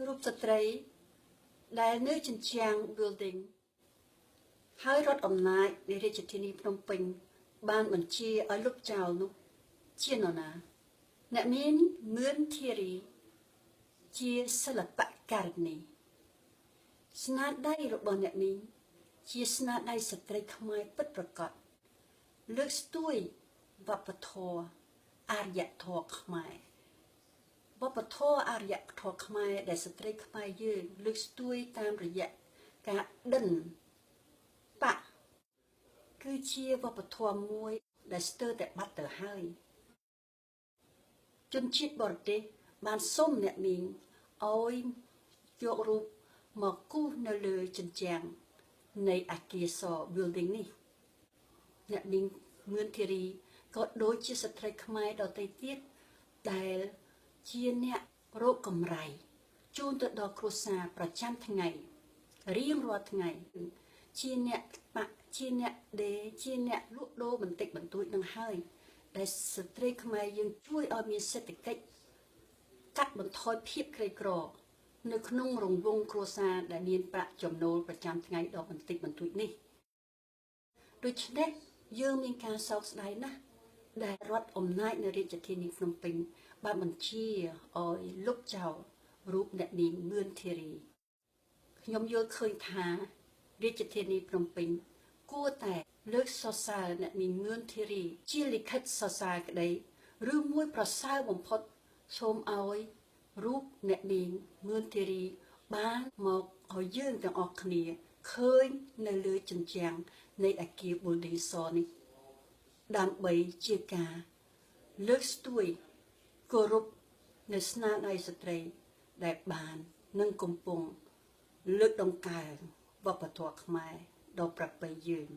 រូបស្ត្រីដែលនៅជញ្ជាំង building ហើយរដ្ឋអំណាចនៃរាជធានីភ្នំពេញបានបញ្ជាឲ្យលុបចោលនោះជានរណាអ្នកនាងមឿនធារីជាសិល្បករនីស្នាដៃរបស់អ្នកនាងជាស្នាដៃស្ត្រីខ្មែរពិតប្រាកដលើកស្ទួយវប្បធម៌អរិយធម៌ខ្មែរវប្បធម៌អរិយធម៌ខ្មែរដែលស្ត្រីខ្មែរយើងលើកស្ទួយតាមរយៈការដិនបាក់គឺជាវប្បធម៌មួយដែលស្ទើរតែបាត់ទៅហើយជនជាតិបរទេសបានសុំអ្នកនាងឲ្យយករូបមកគូសនៅលើជញ្ជាំងនៃអគារស building នេះអ្នកនាងមឿនធារីក៏ដូចជាស្ត្រីខ្មែរដទៃទៀតដែលជាអ្នករកកម្រៃជូនទៅដល់គ្រួសារប្រចាំថ្ងៃរៀងរាល់ថ្ងៃជាអ្នកបាក់ជាអ្នកដេរជាអ្នកលក់ដូរបន្តិចបន្តួចនឹងហើយដែលស្ត្រីខ្មែរយើងជួយឲ្យមានសេដ្ឋកិច្ចកាត់បន្ថយភាពក្រីក្រនៅក្នុងរង្វង់គ្រួសារដែលមានប្រាក់ចំណូលប្រចាំថ្ងៃដ៏បន្តិចបន្តួចនេះដូច្នេះយើងមានការសោកស្ដាយណាស់ដែលរដ្ឋអំណាចនៅរាជធានីភ្នំពេញបានបញ្ជាឲ្យលុបចោលរូបអ្នកនាងមឿនធារីខ្ញុំយល់ឃើញថារាជធានីភ្នំពេញគួរតែលើកសរសើរអ្នកនាងមឿនធារីជាលិខិតសរសើរក្តីឬមួយប្រសើរបំផុតសូមឲ្យរូបអ្នកនាងមឿនធារីបានមកឲ្យយើងទាំងអស់គ្នាឃើញនៅលើជញ្ជាំងនៃអគារ building សនេះដើម្បីជាការលើកស្ទួយគោរពនៅស្នាដៃស្ត្រីដែលបាននិងកំពុងលើកដង្កើងវប្បធម៌ខ្មែរដ៏ប្រពៃយើង